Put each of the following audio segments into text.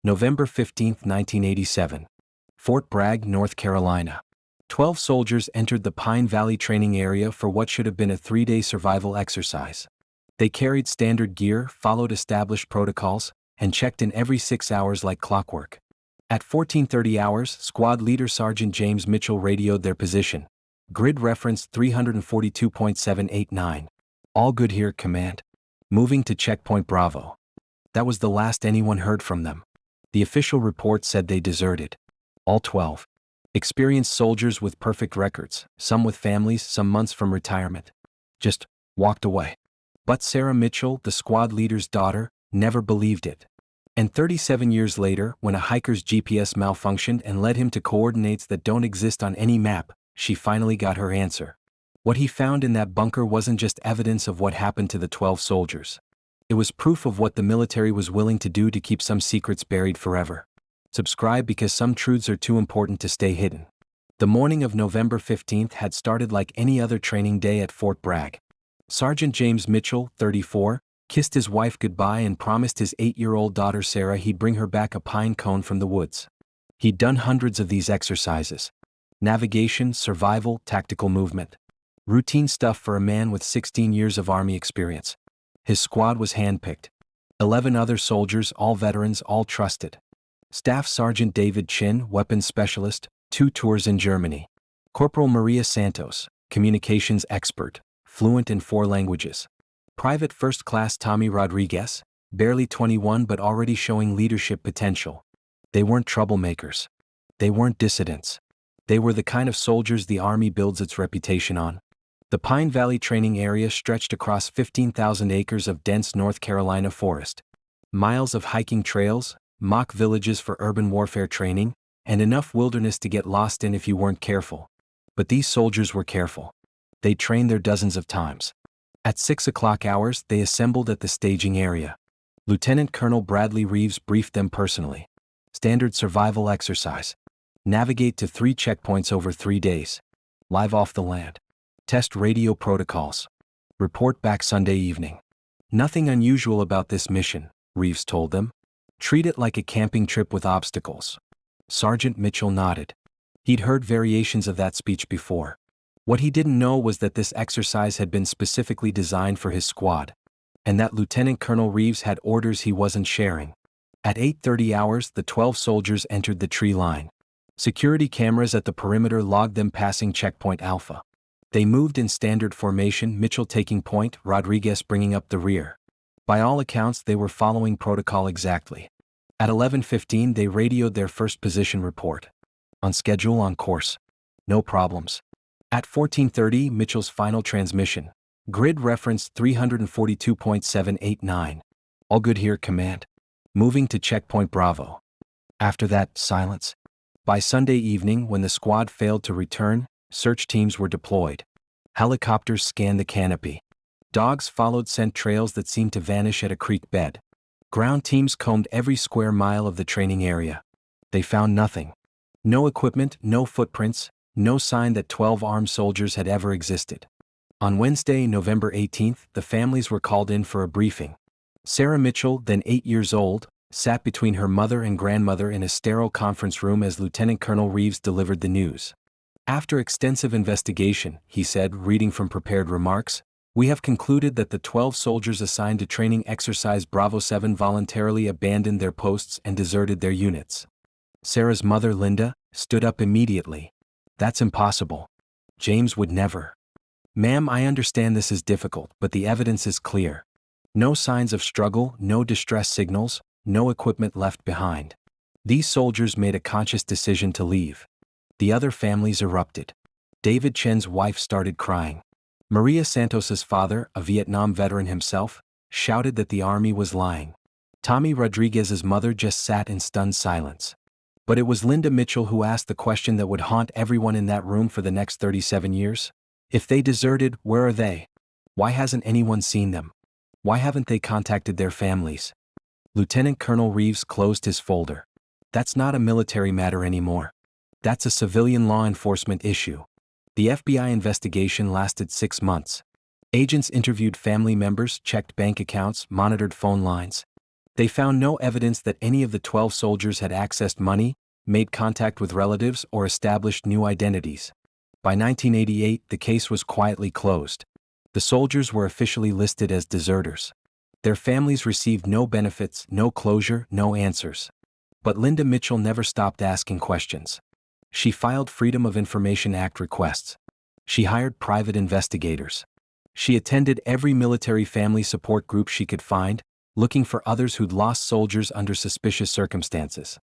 November 15, 1987. Fort Bragg, North Carolina. 12 soldiers entered the Pine Valley training area for what should have been a 3-day survival exercise. They carried standard gear, followed established protocols, and checked in every 6 hours like clockwork. At 14:30 hours, squad leader Sergeant James Mitchell radioed their position. Grid reference 342.789. All good here, Command. Moving to Checkpoint Bravo. That was the last anyone heard from them. The official report said they deserted. All 12. Experienced soldiers with perfect records, some with families, some months from retirement. Just walked away. But Sarah Mitchell, the squad leader's daughter, never believed it. And 37 years later, when a hiker's GPS malfunctioned and led him to coordinates that don't exist on any map, she finally got her answer. What he found in that bunker wasn't just evidence of what happened to the 12 soldiers. It was proof of what the military was willing to do to keep some secrets buried forever. Subscribe because some truths are too important to stay hidden. The morning of November 15th had started like any other training day at Fort Bragg. Sergeant James Mitchell, 34, kissed his wife goodbye and promised his 8-year-old daughter Sarah he'd bring her back a pine cone from the woods. He'd done hundreds of these exercises. Navigation, survival, tactical movement. Routine stuff for a man with 16 years of Army experience. His squad was handpicked. 11 other soldiers, all veterans, all trusted. Staff Sergeant David Chen, weapons specialist, 2 tours in Germany. Corporal Maria Santos, communications expert, fluent in 4 languages. Private First Class Tommy Rodriguez, barely 21 but already showing leadership potential. They weren't troublemakers. They weren't dissidents. They were the kind of soldiers the Army builds its reputation on. The Pine Valley training area stretched across 15,000 acres of dense North Carolina forest. Miles of hiking trails, mock villages for urban warfare training, and enough wilderness to get lost in if you weren't careful. But these soldiers were careful. They trained there dozens of times. At 6 o'clock hours, they assembled at the staging area. Lieutenant Colonel Bradley Reeves briefed them personally. Standard survival exercise. Navigate to 3 checkpoints over 3 days. Live off the land. Test radio protocols. Report back Sunday evening. Nothing unusual about this mission, Reeves told them. Treat it like a camping trip with obstacles. Sergeant Mitchell nodded. He'd heard variations of that speech before. What he didn't know was that this exercise had been specifically designed for his squad, and that Lieutenant Colonel Reeves had orders he wasn't sharing. At 8:30 hours, the 12 soldiers entered the tree line. Security cameras at the perimeter logged them passing checkpoint Alpha. They moved in standard formation, Mitchell taking point, Rodriguez bringing up the rear. By all accounts, they were following protocol exactly. At 11:15, they radioed their first position report. On schedule, on course. No problems. At 14:30, Mitchell's final transmission. Grid reference 342.789. All good here, Command. Moving to Checkpoint Bravo. After that, silence. By Sunday evening, when the squad failed to return, search teams were deployed. Helicopters scanned the canopy. Dogs followed scent trails that seemed to vanish at a creek bed. Ground teams combed every square mile of the training area. They found nothing. No equipment, no footprints, no sign that 12 armed soldiers had ever existed. On Wednesday, November 18th, the families were called in for a briefing. Sarah Mitchell, then 8 years old, sat between her mother and grandmother in a sterile conference room as Lieutenant Colonel Reeves delivered the news. After extensive investigation, he said, reading from prepared remarks, we have concluded that the 12 soldiers assigned to training exercise Bravo 7 voluntarily abandoned their posts and deserted their units. Sarah's mother, Linda, stood up immediately. That's impossible. James would never. Ma'am, I understand this is difficult, but the evidence is clear. No signs of struggle, no distress signals, no equipment left behind. These soldiers made a conscious decision to leave. The other families erupted. David Chen's wife started crying. Maria Santos's father, a Vietnam veteran himself, shouted that the Army was lying. Tommy Rodriguez's mother just sat in stunned silence. But it was Linda Mitchell who asked the question that would haunt everyone in that room for the next 37 years. If they deserted, where are they? Why hasn't anyone seen them? Why haven't they contacted their families? Lieutenant Colonel Reeves closed his folder. That's not a military matter anymore. That's a civilian law enforcement issue. The FBI investigation lasted 6 months. Agents interviewed family members, checked bank accounts, monitored phone lines. They found no evidence that any of the 12 soldiers had accessed money, made contact with relatives, or established new identities. By 1988, the case was quietly closed. The soldiers were officially listed as deserters. Their families received no benefits, no closure, no answers. But Linda Mitchell never stopped asking questions. She filed Freedom of Information Act requests. She hired private investigators. She attended every military family support group she could find, looking for others who'd lost soldiers under suspicious circumstances.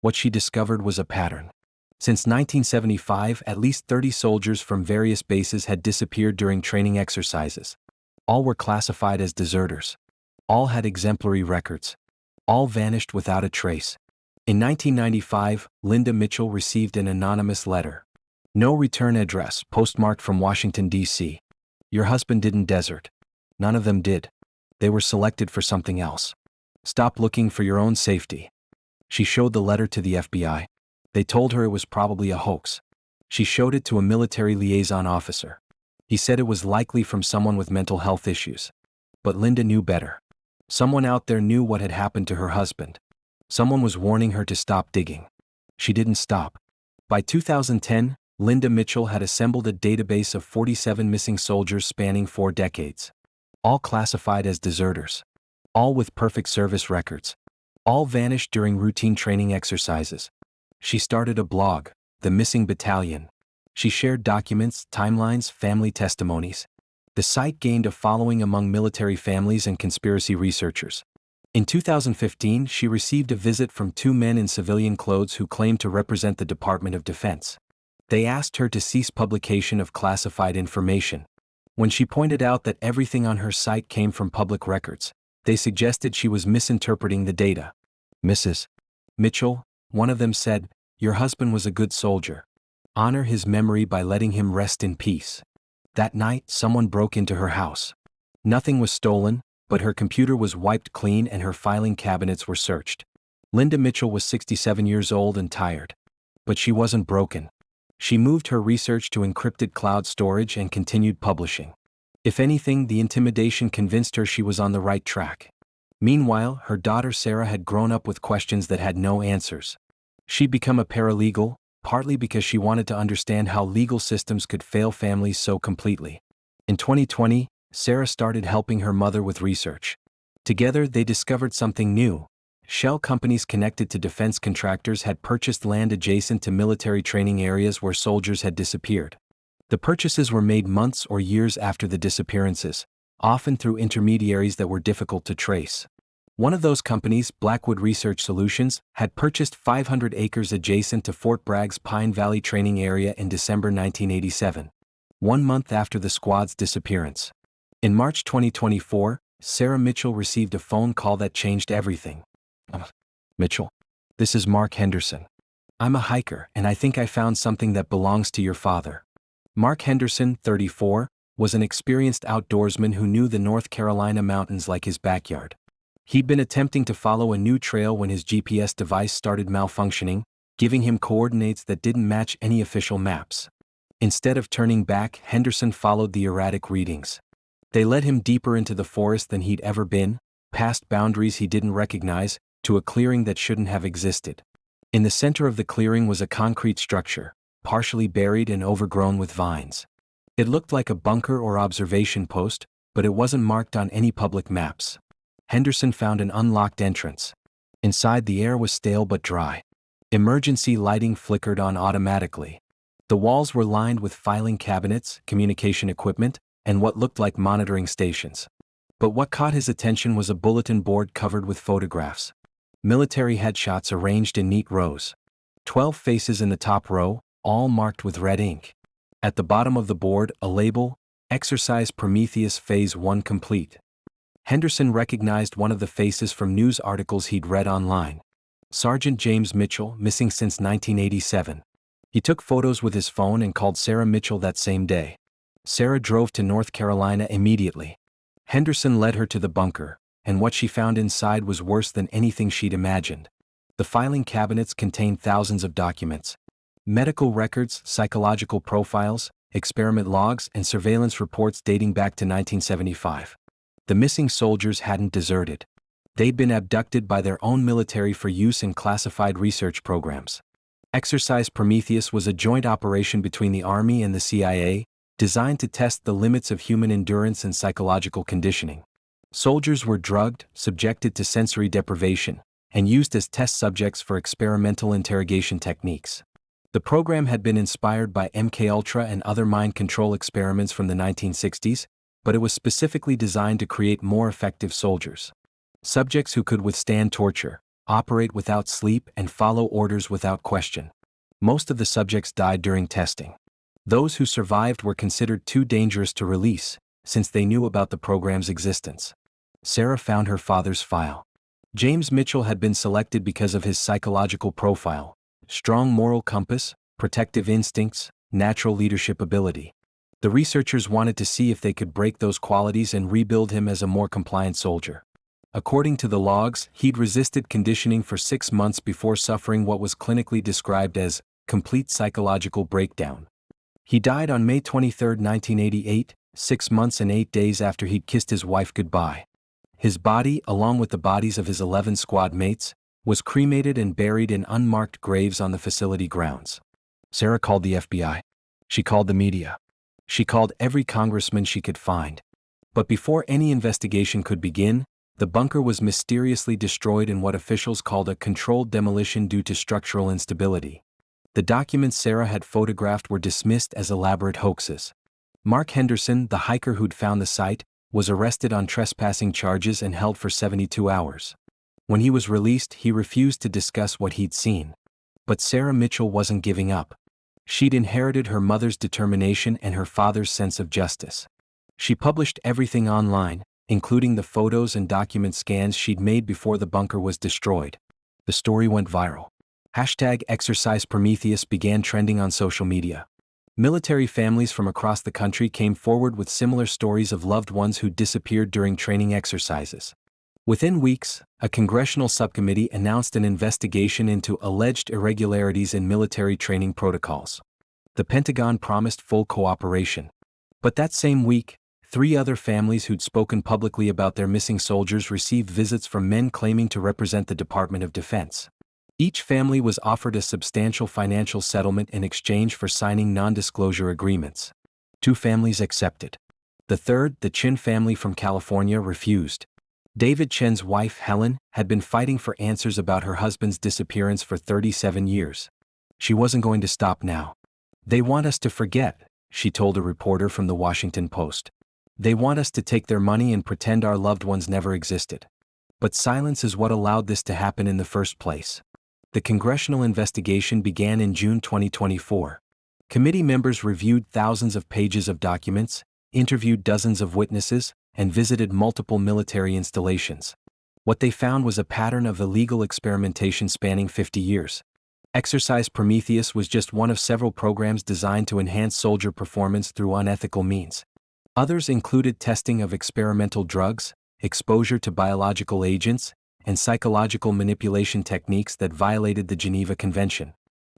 What she discovered was a pattern. Since 1975, at least 30 soldiers from various bases had disappeared during training exercises. All were classified as deserters. All had exemplary records. All vanished without a trace. In 1995, Linda Mitchell received an anonymous letter. No return address, postmarked from Washington, D.C. Your husband didn't desert. None of them did. They were selected for something else. Stop looking for your own safety. She showed the letter to the FBI. They told her it was probably a hoax. She showed it to a military liaison officer. He said it was likely from someone with mental health issues. But Linda knew better. Someone out there knew what had happened to her husband. Someone was warning her to stop digging. She didn't stop. By 2010, Linda Mitchell had assembled a database of 47 missing soldiers spanning 4 decades. All classified as deserters. All with perfect service records. All vanished during routine training exercises. She started a blog, The Missing Battalion. She shared documents, timelines, family testimonies. The site gained a following among military families and conspiracy researchers. In 2015, she received a visit from 2 men in civilian clothes who claimed to represent the Department of Defense. They asked her to cease publication of classified information. When she pointed out that everything on her site came from public records, they suggested she was misinterpreting the data. Mrs. Mitchell, one of them said, your husband was a good soldier. Honor his memory by letting him rest in peace. That night, someone broke into her house. Nothing was stolen, but her computer was wiped clean and her filing cabinets were searched. Linda Mitchell was 67 years old and tired. But she wasn't broken. She moved her research to encrypted cloud storage and continued publishing. If anything, the intimidation convinced her she was on the right track. Meanwhile, her daughter Sarah had grown up with questions that had no answers. She'd become a paralegal, partly because she wanted to understand how legal systems could fail families so completely. In 2020, Sarah started helping her mother with research. Together, they discovered something new. Shell companies connected to defense contractors had purchased land adjacent to military training areas where soldiers had disappeared. The purchases were made months or years after the disappearances, often through intermediaries that were difficult to trace. One of those companies, Blackwood Research Solutions, had purchased 500 acres adjacent to Fort Bragg's Pine Valley training area in December 1987, 1 month after the squad's disappearance. In March 2024, Sarah Mitchell received a phone call that changed everything. Mitchell, this is Mark Henderson. I'm a hiker and I think I found something that belongs to your father. Mark Henderson, 34, was an experienced outdoorsman who knew the North Carolina mountains like his backyard. He'd been attempting to follow a new trail when his GPS device started malfunctioning, giving him coordinates that didn't match any official maps. Instead of turning back, Henderson followed the erratic readings. They led him deeper into the forest than he'd ever been, past boundaries he didn't recognize, to a clearing that shouldn't have existed. In the center of the clearing was a concrete structure, partially buried and overgrown with vines. It looked like a bunker or observation post, but it wasn't marked on any public maps. Henderson found an unlocked entrance. Inside, the air was stale but dry. Emergency lighting flickered on automatically. The walls were lined with filing cabinets, communication equipment, and what looked like monitoring stations. But what caught his attention was a bulletin board covered with photographs. Military headshots arranged in neat rows. 12 faces in the top row, all marked with red ink. At the bottom of the board, a label, Exercise Prometheus Phase 1 Complete. Henderson recognized one of the faces from news articles he'd read online. Sergeant James Mitchell, missing since 1987. He took photos with his phone and called Sarah Mitchell that same day. Sarah drove to North Carolina immediately. Henderson led her to the bunker, and what she found inside was worse than anything she'd imagined. The filing cabinets contained thousands of documents. Medical records, psychological profiles, experiment logs, and surveillance reports dating back to 1975. The missing soldiers hadn't deserted. They'd been abducted by their own military for use in classified research programs. Exercise Prometheus was a joint operation between the Army and the CIA, designed to test the limits of human endurance and psychological conditioning. Soldiers were drugged, subjected to sensory deprivation, and used as test subjects for experimental interrogation techniques. The program had been inspired by MKUltra and other mind control experiments from the 1960s, but it was specifically designed to create more effective soldiers. Subjects who could withstand torture, operate without sleep, and follow orders without question. Most of the subjects died during testing. Those who survived were considered too dangerous to release, since they knew about the program's existence. Sarah found her father's file. James Mitchell had been selected because of his psychological profile: strong moral compass, protective instincts, natural leadership ability. The researchers wanted to see if they could break those qualities and rebuild him as a more compliant soldier. According to the logs, he'd resisted conditioning for 6 months before suffering what was clinically described as complete psychological breakdown. He died on May 23, 1988, 6 months and 8 days after he'd kissed his wife goodbye. His body, along with the bodies of his 11 squad mates, was cremated and buried in unmarked graves on the facility grounds. Sarah called the FBI. She called the media. She called every congressman she could find. But before any investigation could begin, the bunker was mysteriously destroyed in what officials called a controlled demolition due to structural instability. The documents Sarah had photographed were dismissed as elaborate hoaxes. Mark Henderson, the hiker who'd found the site, was arrested on trespassing charges and held for 72 hours. When he was released, he refused to discuss what he'd seen. But Sarah Mitchell wasn't giving up. She'd inherited her mother's determination and her father's sense of justice. She published everything online, including the photos and document scans she'd made before the bunker was destroyed. The story went viral. #Exercise Prometheus began trending on social media. Military families from across the country came forward with similar stories of loved ones who disappeared during training exercises. Within weeks, a congressional subcommittee announced an investigation into alleged irregularities in military training protocols. The Pentagon promised full cooperation. But that same week, 3 other families who'd spoken publicly about their missing soldiers received visits from men claiming to represent the Department of Defense. Each family was offered a substantial financial settlement in exchange for signing non-disclosure agreements. 2 families accepted. The third, the Chen family from California, refused. David Chen's wife, Helen, had been fighting for answers about her husband's disappearance for 37 years. She wasn't going to stop now. "They want us to forget," she told a reporter from the Washington Post. "They want us to take their money and pretend our loved ones never existed." But silence is what allowed this to happen in the first place. The congressional investigation began in June 2024. Committee members reviewed thousands of pages of documents, interviewed dozens of witnesses, and visited multiple military installations. What they found was a pattern of illegal experimentation spanning 50 years. Exercise Prometheus was just one of several programs designed to enhance soldier performance through unethical means. Others included testing of experimental drugs, exposure to biological agents, and psychological manipulation techniques that violated the Geneva Convention.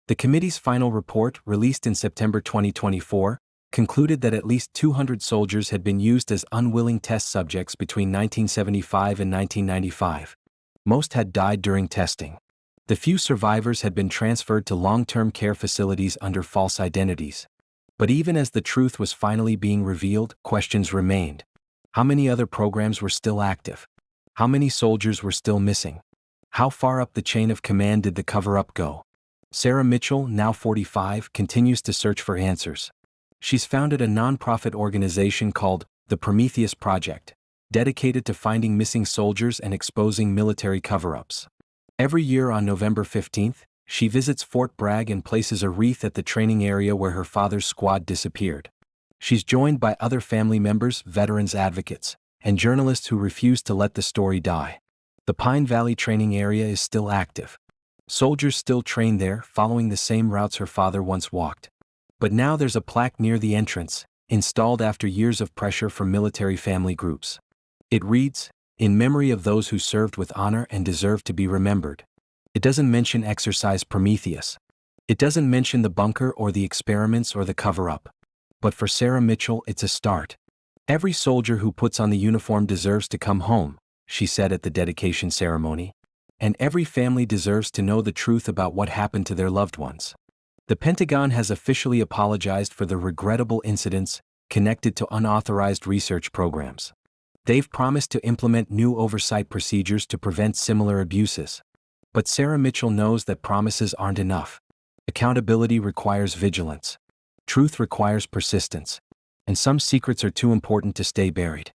The committee's final report, released in September 2024, concluded that at least 200 soldiers had been used as unwilling test subjects between 1975 and 1995. Most had died during testing. The few survivors had been transferred to long-term care facilities under false identities. But even as the truth was finally being revealed, questions remained. How many other programs were still active? How many soldiers were still missing? How far up the chain of command did the cover-up go? Sarah Mitchell, now 45, continues to search for answers. She's founded a nonprofit organization called the Prometheus Project, dedicated to finding missing soldiers and exposing military cover-ups. Every year on November 15th, she visits Fort Bragg and places a wreath at the training area where her father's squad disappeared. She's joined by other family members, veterans advocates, and journalists who refuse to let the story die. The Pine Valley training area is still active. Soldiers still train there, following the same routes her father once walked. But now there's a plaque near the entrance, installed after years of pressure from military family groups. It reads, "In memory of those who served with honor and deserve to be remembered." It doesn't mention Exercise Prometheus. It doesn't mention the bunker or the experiments or the cover-up. But for Sarah Mitchell, it's a start. Every soldier who puts on the uniform deserves to come home, she said at the dedication ceremony. And every family deserves to know the truth about what happened to their loved ones. The Pentagon has officially apologized for the regrettable incidents connected to unauthorized research programs. They've promised to implement new oversight procedures to prevent similar abuses. But Sarah Mitchell knows that promises aren't enough. Accountability requires vigilance. Truth requires persistence. And some secrets are too important to stay buried.